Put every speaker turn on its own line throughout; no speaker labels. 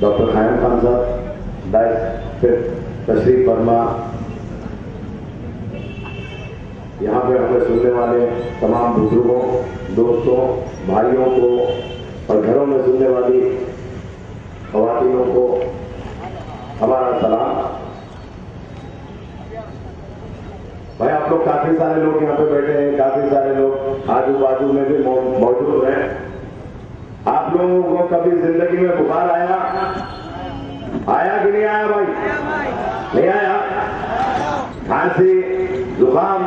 Doctor खायम Khan साहब फिर तशरीफ फरमा। यहाँ पे हमें सुनने वाले तमाम बुजुर्गों, दोस्तों, भाइयों को और घरों में सुनने वाली ख़वातीनों को हमारा सलाम। भाई आप लोग काफी सारे लोग यहाँ पे बैठे हैं, काफी सारे लोग आजू बाजू में भी मौजूद हैं। आप लोगों को कभी जिंदगी में बुखार आया कि नहीं आया भाई? नहीं आया? खांसी, जुकाम,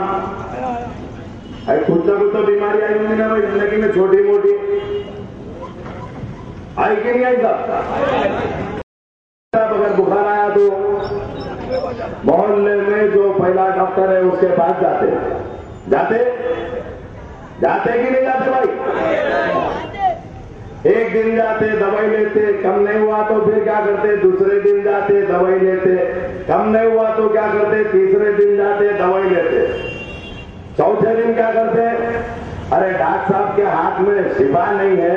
कुछ ना कुछ तो बीमारी आई होंगी ना भाई जिंदगी में, छोटी मोटी आई कि नहीं आई साहब? अगर बुखार आया तो मोहल्ले में जो पहला डॉक्टर है उसके पास जाते कि नहीं जाते भाई? एक दिन जाते, दवाई लेते, कम नहीं हुआ तो फिर क्या करते? दूसरे दिन जाते, दवाई लेते, कम नहीं हुआ तो क्या करते? तीसरे दिन जाते, दवाई लेते, चौथे दिन क्या करते? अरे डॉक्टर साहब के हाथ में शिफा नहीं है,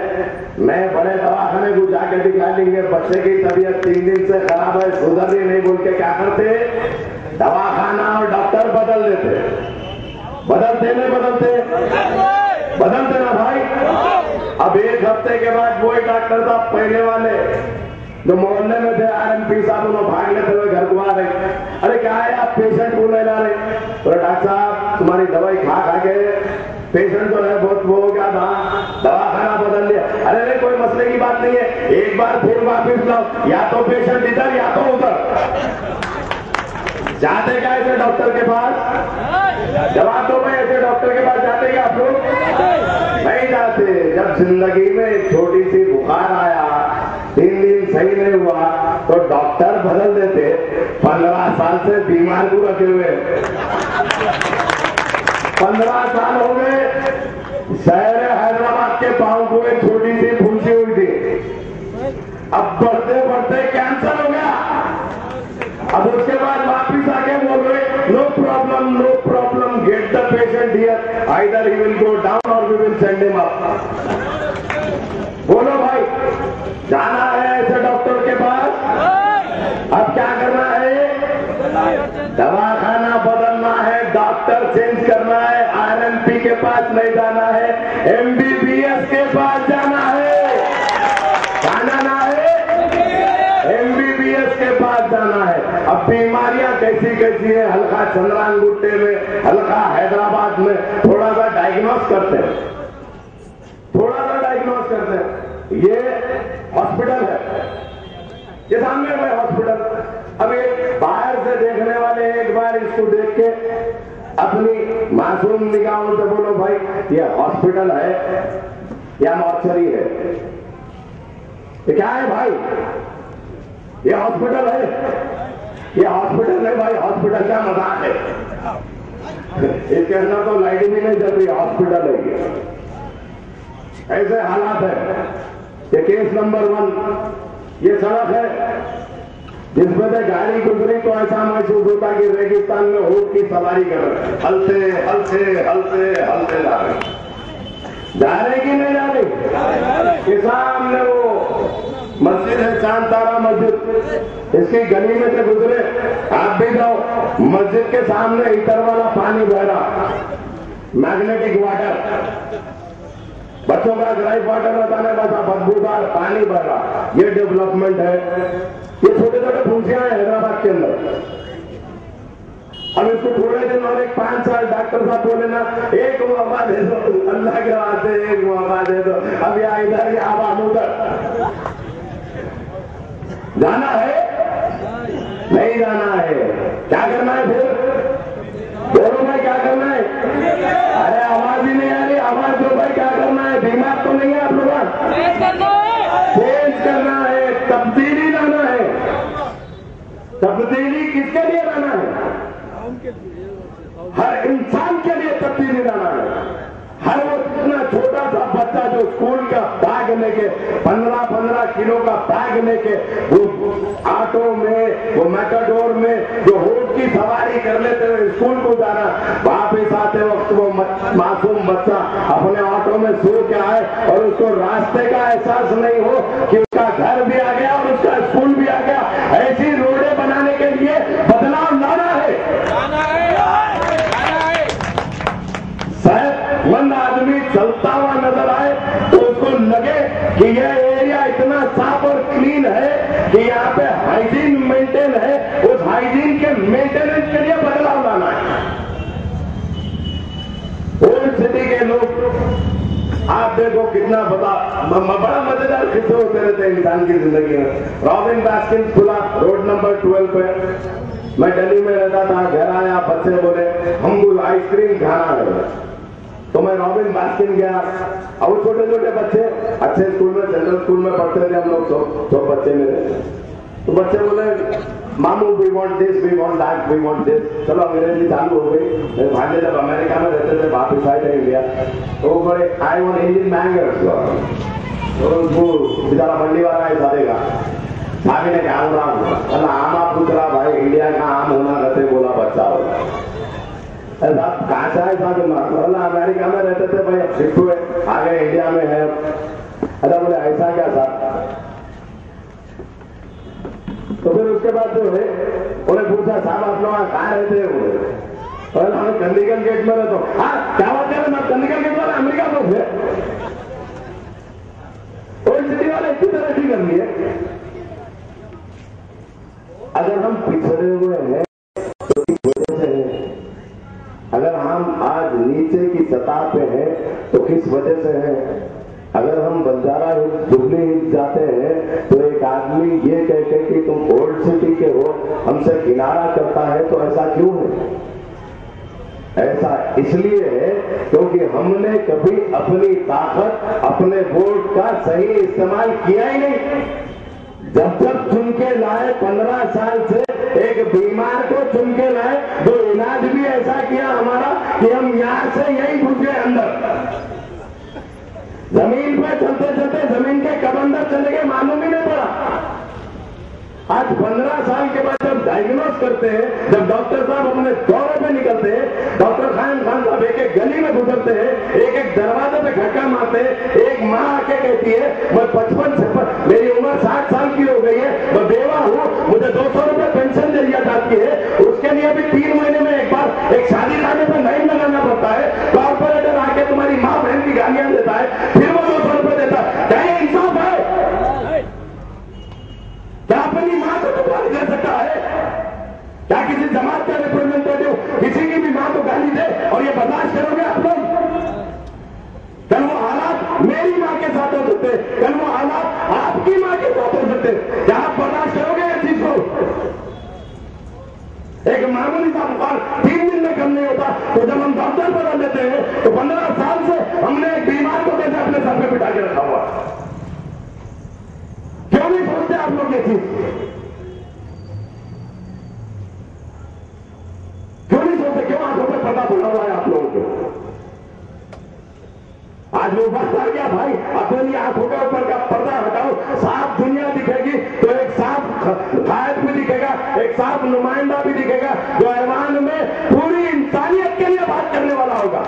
मैं बड़े दवाखाने को जाके दिखा लेंगे, बच्चे की तबीयत 3 दिन से खराब है, सुधर रही नहीं, बोल के क्या करते? दवाखाना और डॉक्टर बदल देते। बदलते नहीं बदलते ना भाई। अब एक हफ्ते के बाद वही डॉक्टर साहब पहले वाले जो मोहल्ले में थे RMP साहब, उन्होंने भाग लेते हुए घर को आ रहे। अरे क्या है आप पेशेंट को ले ला रहे? तो डॉक्टर साहब तुम्हारी दवाई खा के पेशेंट जो है बहुत वो हो गया था, दवाखाना बदल लिया। अरे नहीं कोई मसले की बात नहीं है, एक बार फिर वापिस लाओ, या तो पेशेंट इधर या तो उधर। जाते क्या ऐसे डॉक्टर के पास? जवाब दो भाई, ऐसे डॉक्टर के पास जाते क्या आप लोग? नहीं जाते। जब जिंदगी में एक छोटी सी बुखार आया, 3 दिन सही नहीं हुआ तो डॉक्टर बदल देते। 15 साल से बीमार को रखे हुए, 15 साल हो गए। शहर हैदराबाद के पांव को एक छोटी सी फुंसी हुई थी, अब बढ़ते बढ़ते कैंसर हो गया। अब उसके बाद वापिस आके बोल रहे no problem, get the patient here, either he will go down और we will send him up. बोलो भाई, जाना है ऐसे डॉक्टर के पास? अब क्या करना है? दवाखाना बदलना है, डॉक्टर चेंज करना है, RMP के पास नहीं जाना है, MBBS के पास जाना है। जाना है MBBS के पास जाना है। अब बीमारियां कैसी कैसी है, हल्का चंद्रान गुट्टे में, हल्का हैदराबाद में, थोड़ा सा डायग्नोस करते हैं, ये हॉस्पिटल है, ये सामने है हॉस्पिटल। अब एक बाहर से देखने वाले एक बार इसको देख के अपनी मासूम निगाहों से बोलो भाई ये हॉस्पिटल है या मॉर्चरी है? ये क्या है भाई? ये हॉस्पिटल है? ये हॉस्पिटल है भाई, हॉस्पिटल का मजाक है। इसके अंदर तो लाइट भी नहीं चल रही, हॉस्पिटल है ये। ऐसे हालात है। ये केस नंबर 1, ये सड़क है जिसमें से गाड़ी गुजरी तो ऐसा महसूस होता कि रेगिस्तान में ऊंट की सवारी कर रहे, हलते जा रहे कि नहीं जा रहे? ये सामने वो मस्जिद है, चांद तारा मस्जिद, इसकी गली में से गुजरे, आप भी जाओ, मस्जिद के सामने इतर वाला पानी बह रहा, मैग्नेटिक वाटर, बच्चों का ड्राई वाटर बताने वाला बदबूदार पानी बह रहा। ये डेवलपमेंट है। ये छोटे छोटे फुंसियां हैं हैदराबाद के अंदर। अब इसको थोड़े दिन और 5 साल डॉक्टर साहब बोले ना, एक मौका दे दो, अल्लाह के वास्ते एक मौका दे दो, अब या इधर या अब उधर। जाना है नहीं जाना है? क्या करना है फिर? बोलो भाई क्या करना है? अरे आवाज ही नहीं आ रही, आवाज दो भाई, क्या करना है? बीमार तो नहीं है आप लोग? चेंज करना है, तब्दीली लाना है। तब्दीली किसके लिए लाना है? हर इंसान के लिए तब्दीली लाना है। हर वो इतना छोटा सा बच्चा जो स्कूल का बैग लेके 15-15 किलो का बैग लेके वो ऑटो में, वो मेटाडोर में जो होट की सवारी कर लेते हुए स्कूल को जाना, वापिस आते वक्त वो मासूम बच्चा अपने ऑटो में सो के आए और उसको रास्ते का एहसास नहीं हो कि उसका घर भी आ गया और उसका कि यह एरिया इतना साफ और क्लीन है कि यहाँ पे हाइजीन मेंटेन है, उस हाइजीन के मेंटेनेंस के लिए बदलाव लाना है। ओल्ड सिटी के लोग आप देखो कितना बड़ा मजेदार किस्से होते रहते हैं इंसान की जिंदगी में। रॉबिन बास्किन खुला रोड नंबर 12 पे, मैं दिल्ली में रहता था, घर आया, बच्चे बोले हमको आइसक्रीम खाना है, तो मैं रॉबिन बास्किन गया। और छोटे छोटे बच्चे अच्छे स्कूल में, सेंट्रल स्कूल में पढ़ते थे हम लोग, तो बच्चे मेरे, तो बच्चे बोले मामू we want this, we want that, we want this. चलो अंग्रेजी चालू हो गई। मेरे भांजे जब अमेरिका में रहते थे, वापिस आए थे इंडिया, तो वो बोले आई वांट इंडियन बैंगर्स। तो वो बेचारा मंडी वाला ऐसा देगा, भाभी ने क्या हो रहा हूँ, आम आप पूछ रहा भाई, इंडिया का आम होना रहते, बोला बच्चा होगा कहा से ऐसा अमेरिका में रहते थे भाई, अब शिफ्ट हुए आ गए इंडिया में है। अच्छा बोले ऐसा क्या था? तो फिर उसके बाद जो है उन्हें पूछा साहब आप लोग कहाँ रहते हैं? बोले हम चंडीगढ़ गेट में रहते हो। हाँ क्या बात है, मैं चंडीगढ़ गेट वाला अमेरिका में थे। ओल्ड सिटी वाले इसी तरह की कर लिए। अगर हम पिछड़े हुए हैं तो किस वजह से हैं? अगर हम आज नीचे की सतह पे हैं तो किस वजह से हैं? अगर हम बंजारा हिल्स, जुबली हिल्स जाते हैं तो एक आदमी ये कहते कि तुम ओल्ड सिटी के हो, हमसे किनारा करता है, तो ऐसा क्यों है? ऐसा इसलिए है क्योंकि हमने कभी अपनी ताकत, अपने वोट का सही इस्तेमाल किया ही नहीं। जब जब चुन के लाए 15 साल से एक बीमार को चुन के लाए, जो इलाज भी ऐसा किया हमारा कि हम यहां से यहीं घुस गए अंदर। जमीन पे चलते चलते जमीन के कब अंदर चले गए मालूम ही नहीं पड़ा। आज 15 साल के बाद जब डायग्नोस करते हैं, जब डॉक्टर साहब अपने दौरे पे निकलते हैं, डॉक्टर खान साहब एक एक गली में गुजरते हैं, एक एक दरवाजे पे धक्का मारते हैं। एक माँ आके कहती है मैं 55 मेरी उम्र 60 साल की हो गई है, मैं बेवा हूँ, मुझे 200 रुपए पेंशन दे दिया जाती है, उसके लिए भी 3 महीने में एक बार एक शादी खाने पर लाइन लगाना पड़ता है। कॉर्पोरेटर आके तुम्हारी माँ बहन की गालियां देता है, फिर वो 200 रुपए देता है। क्या ये इंसाफ है? क्या अपनी मां को तो गाली दे सकता है? क्या किसी समाज का रिप्रेजेंटेटिव किसी की भी मां को गाली दे और ये बर्दाश्त करोगे आप लोग? कल वो हालात मेरी मां के साथ हो सकते, कल वो हालात आपकी मां के साथ हो सकते, क्या आप बर्दाश्त करोगे इस चीज को? एक मामूली सा बुखार 3 दिन में कम नहीं होता, तो जब हम डॉक्टर बदल देते हैं तो 15 साल से हमने एक बीमार को कैसे अपने सर पे बिठा के रखा हुआ? क्यों नहीं सोचते आप लोग ये चीज? क्यों नहीं सोचते? क्यों आंखों पे पर्दा पड़ा हुआ है आप लोगों को? आज वो वक्त आ गया भाई, अपनी आंखों के ऊपर का पर्दा हटाओ, साफ दुनिया दिखेगी तो एक साफ कायद भी दिखेगा, एक साफ नुमाइंदा भी दिखेगा जो ऐवान में पूरी इंसानियत के लिए बात करने वाला होगा।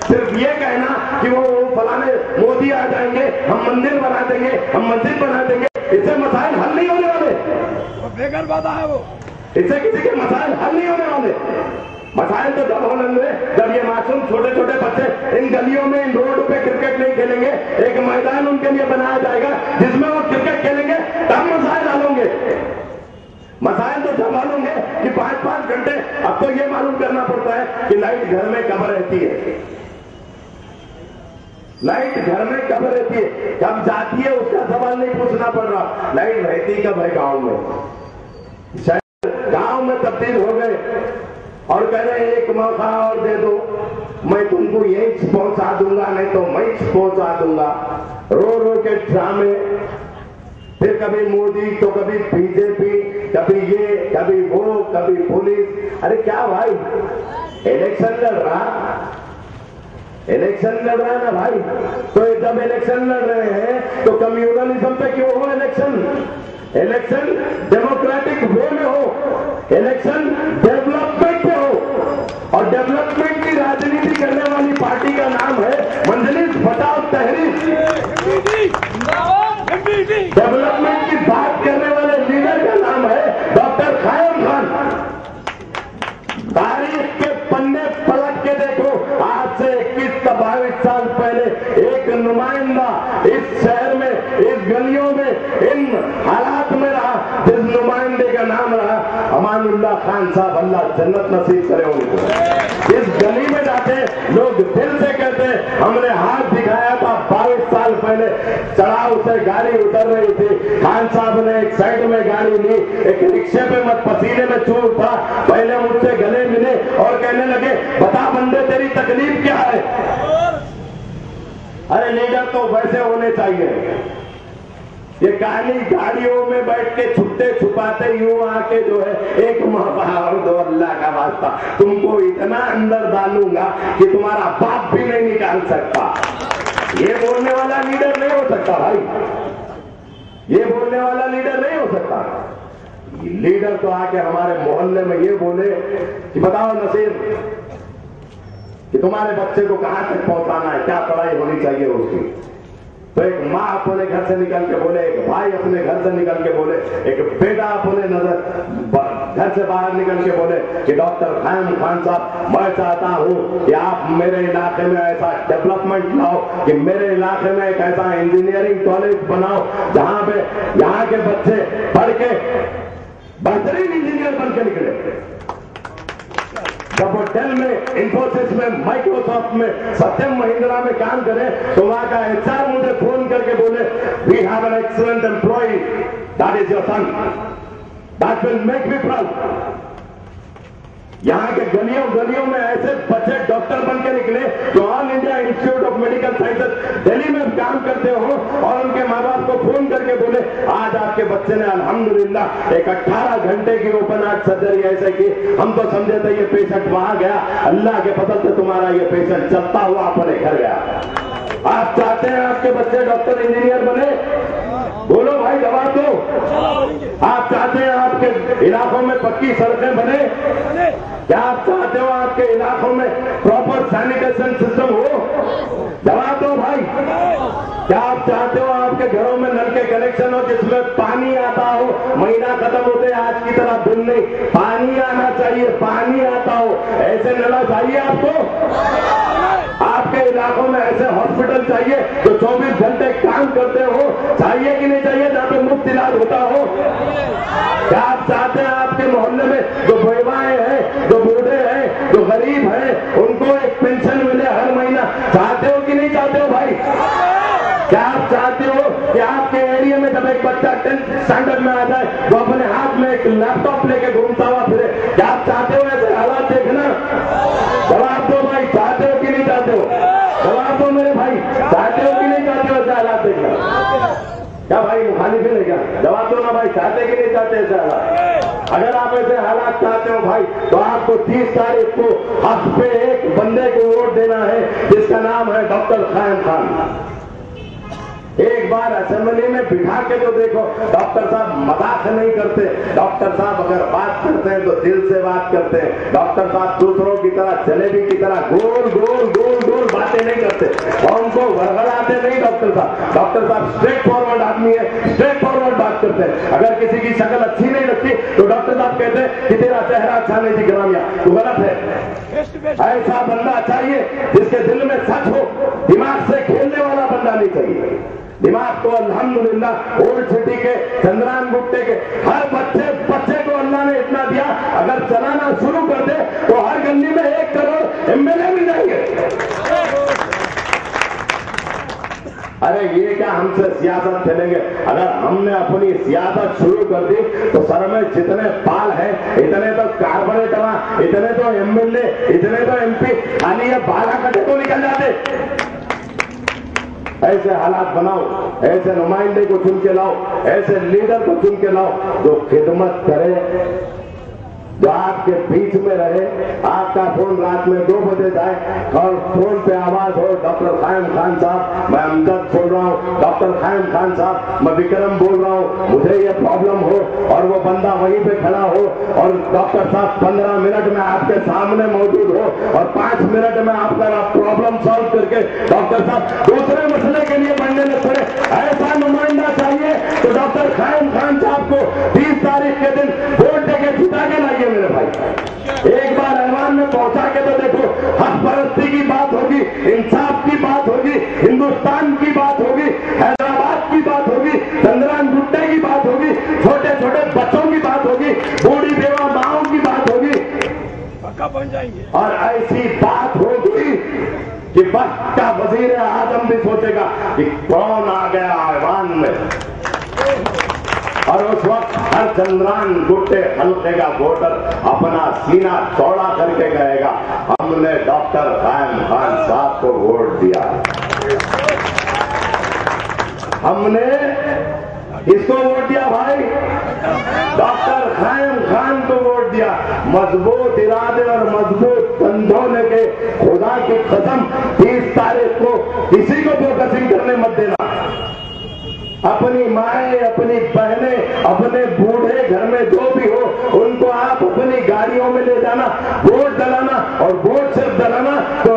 सिर्फ ये कहना कि वो फलाने मोदी आ जाएंगे, हम मंदिर बना देंगे, हम मस्जिद बना देंगे, इससे मसाइल हल नहीं होने वाले। बेकार बात है वो, इससे किसी के मसाइल हल नहीं होने वाले। मसाइल तो जब होंगे जब ये मासूम छोटे छोटे बच्चे इन गलियों में, इन रोड पे क्रिकेट नहीं खेलेंगे, एक मैदान उनके लिए बनाया जाएगा जिसमें वो क्रिकेट खेलेंगे, तब मसाइल हल होंगे। मसाइल तो जब हल होंगे कि 5-5 घंटे, अब तो ये मालूम करना पड़ता है कि लाइट घर में कब रहती है, लाइट घर में कब रहती है, कब जाती है, उसका सवाल नहीं पूछना पड़ रहा, लाइट रहती कब है गांव में। शायद गांव में तब्दील हो गए और कह रहे हैं एक मौका और दे दो, मैं तुमको यहीं पहुंचा दूंगा, नहीं तो मैं पहुंचा दूंगा। रो रो के ड्रामे, फिर कभी मोदी तो कभी बीजेपी, कभी ये कभी वो, कभी पुलिस। अरे क्या भाई, इलेक्शन लड़ रहा, इलेक्शन लड़ रहा है ना भाई, तो जब इलेक्शन लड़ रहे हैं तो कम्युनलिज्म पे क्यों हो इलेक्शन? इलेक्शन डेमोक्रेटिक वे में हो, इलेक्शन डेवलपमेंट पे हो, और डेवलपमेंट की राजनीति करने वाली पार्टी का नाम है मंजलिस बचाओ तहरीक। डेवलपमेंट की बात करने वाले लीडर का नाम है डॉक्टर कायम खान। तारीख के पन्ने पलट के देखो, आज से 21-22 साल पहले नुमाइंदा इस शहर में, इस गलियों में, इन हालात में रहा, जिस नुमाइंदे का नाम रहा अमानुल्लाह खान साहब, अल्लाह जन्नत नसीब करे उनको। इस गली में जाते लोग दिल से कहते हमने हाथ दिखाया था 22 साल पहले, चढ़ाव से गाड़ी उतर रही थी, खान साहब ने एक साइड में गाड़ी ली, एक रिक्शे पे मत पसीने में चूर था, पहले मुझसे गले मिले और कहने लगे बता बंदे तेरी तकलीफ क्या है। अरे लीडर तो वैसे होने चाहिए, ये काली गाड़ियों में बैठ के छुपते छुपाते यूं आके जो है एक महाभारत दो अल्लाह का वास्ता, तुमको इतना अंदर डालूंगा कि तुम्हारा बाप भी नहीं निकाल सकता। ये बोलने वाला लीडर नहीं हो सकता भाई, ये बोलने वाला लीडर नहीं हो सकता। लीडर तो आके हमारे मोहल्ले में ये बोले कि बताओ नसीर कि तुम्हारे बच्चे को कहां तक पहुंचाना है, क्या पढ़ाई होनी चाहिए उसकी। तो एक माँ अपने घर से निकल के बोले, एक भाई अपने घर से निकल के बोले, एक बेटा अपने घर से बाहर निकल के बोले कि डॉक्टर ख़ायम खान साहब मैं चाहता हूं कि आप मेरे इलाके में ऐसा डेवलपमेंट लाओ कि मेरे इलाके में एक ऐसा इंजीनियरिंग कॉलेज बनाओ जहां पे यहाँ के बच्चे पढ़ के बेहतरीन इंजीनियर बन के निकले। जब वो डेल में, इंफोसिस में, माइक्रोसॉफ्ट में, सत्यम महिंद्रा में काम करें तो वहां का HR मुझे फोन करके बोले we have an excellent employ, that is your son, that will make me proud. यहाँ के गलियों गलियों में ऐसे बच्चे डॉक्टर बन के निकले जो all India institute of medical sciences Delhi में काम करते हो और उनके माँ बाप को फोन करके बोले आज आपके बच्चे ने अल्हम्दुलिल्लाह एक 18 घंटे की ओपन हार्ट सर्जरी ऐसे की, हम तो समझे थे ये पेशेंट वहां गया, अल्लाह के फजल से तुम्हारा ये पेशेंट चलता हुआ अपने घर गया। आप चाहते हैं आपके बच्चे डॉक्टर इंजीनियर बने? बोलो भाई जवाब दो। आप चाहते हैं आपके इलाकों में पक्की सड़कें बने? क्या आप चाहते हो आपके इलाकों में प्रॉपर सैनिटेशन सिस्टम हो? जवाब दो भाई। क्या आप चाहते हो आपके घरों में नल के कनेक्शन हो जिसमें पानी आता हो, महीना खत्म होते आज की तरह बिल नहीं, पानी आना चाहिए, पानी आता हो, ऐसे नल चाहिए आपको? आपके इलाकों में ऐसे हॉस्पिटल चाहिए जो 24 घंटे काम करते हो, चाहिए कि नहीं चाहिए, जहां पे मुफ्त इलाज होता हो? क्या आप चाहते हैं आपके मोहल्ले में जो बेवाएं हैं, जो बूढ़े हैं, जो गरीब हैं, उनको एक पेंशन मिले हर महीना? चाहते हो कि नहीं चाहते हो भाई? क्या आप चाहते हो कि आपके एरिया में जब एक बच्चा 10th स्टैंडर्ड में आ जाए वो अपने हाथ में एक लैपटॉप लेके घूमता हुआ फिरे? क्या आप चाहते हो ऐसे हालात देखना? जवाब दो भाई, चाहते हो कि नहीं चाहते हो? जवाब दो मेरे भाई, चाहते हो कि नहीं चाहते हो ऐसे हालात देखना? क्या भाई मुखालिफ है क्या? जवाब दो ना भाई, चाहते कि नहीं चाहते ऐसे हालात? अगर आप ऐसे हालात चाहते हो भाई तो आपको 30 तारीख को हक पे एक बंदे को वोट देना है जिसका नाम है डॉक्टर ख़ायम खान। एक बार असेंबली में बिठा के तो देखो, डॉक्टर साहब मजाक नहीं करते, डॉक्टर साहब अगर बात करते हैं तो दिल से बात करते हैं। डॉक्टर साहब दूसरों की तरह, जलेबी की तरह गोल गोल गोल गोल बातें नहीं करते और उनको गड़बड़ाते नहीं डॉक्टर साहब। डॉक्टर साहब स्ट्रेट फॉरवर्ड आदमी है, स्ट्रेट फॉरवर्ड बात करते हैं। अगर किसी की शक्ल अच्छी नहीं लगती तो डॉक्टर साहब कहते हैं कि तेरा चेहरा अच्छा नहीं दिख रहा, तो गलत है। ऐसा बंदा चाहिए जिसके दिल में सच हो, दिमाग से खेलने वाला बंदा नहीं चाहिए। दिमाग तो अल्हम्दुलिल्लाह ओल्ड सिटी के, चंद्रान गुट्टे के हर बच्चे को अल्लाह ने इतना दिया, अगर चलाना शुरू कर दे तो हर गली में 1 करोड़ MLA मिल जाएंगे। अरे ये क्या हमसे सियासत खेलेंगे? अगर हमने अपनी सियासत शुरू कर दी तो सर में जितने बाल हैं इतने तो कारपोरेटर, इतने तो MLA, इतने तो MP, खाली ये बाला कटे तो निकल जाते। ऐसे हालात बनाओ, ऐसे नुमाइंदे को चुन के लाओ, ऐसे लीडर को चुन के लाओ जो खिदमत करे, जो आपके बीच में रहे। आपका फोन रात में 2 बजे जाए और फोन पे आवाज हो डॉक्टर ख़ायम खान साहब, मैं अमजद बोल रहा हूँ, डॉक्टर ख़ायम खान साहब मैं विक्रम बोल रहा हूँ, मुझे ये प्रॉब्लम हो, और वो बंदा वहीं पे खड़ा हो और डॉक्टर साहब 15 मिनट में आपके सामने मौजूद हो और 5 मिनट में आपका प्रॉब्लम सॉल्व करके डॉक्टर साहब दूसरे मसले के लिए बढ़ने लग पड़े। ऐसा नुमाइंदा चाहिए तो डॉक्टर ख़ायम खान साहब को 30 तारीख के दिन वोट देके जिता के लाइए मेरे भाई। एक बार ऐवान में पहुंचा के तो देखो, हक परस्ती की बात होगी, इंसाफ की बात होगी, हिंदुस्तान की बात होगी, हैदराबाद की बात होगी, चंद्रान गुट्टे की बात होगी, छोटे छोटे बच्चों की बात होगी, बूढ़ी बेवा माओं की बात होगी,
पक्का बन जाएंगे।
और ऐसी बात होगी कि वक्त का वजीर आजम भी सोचेगा कि कौन आ गया ऐवान में, और उस वक्त हर चंद्रान गुट्टे हल्के का वोटर अपना सीना चौड़ा करके कहेगा हमने डॉक्टर कायम खान साहब को वोट दिया, हमने इसको वोट दिया भाई, डॉक्टर कायम खान को वोट दिया। मजबूत इरादे और मजबूत कंधों लेके खुदा की कसम 30 तारीख को किसी को फोकसिंग करने मत देना। अपनी माएं, अपनी बहनें, अपने बूढ़े घर में जो भी हो, उनको आप अपनी गाड़ियों में ले जाना, वोट डलाना, और वोट सिर्फ डलाना तो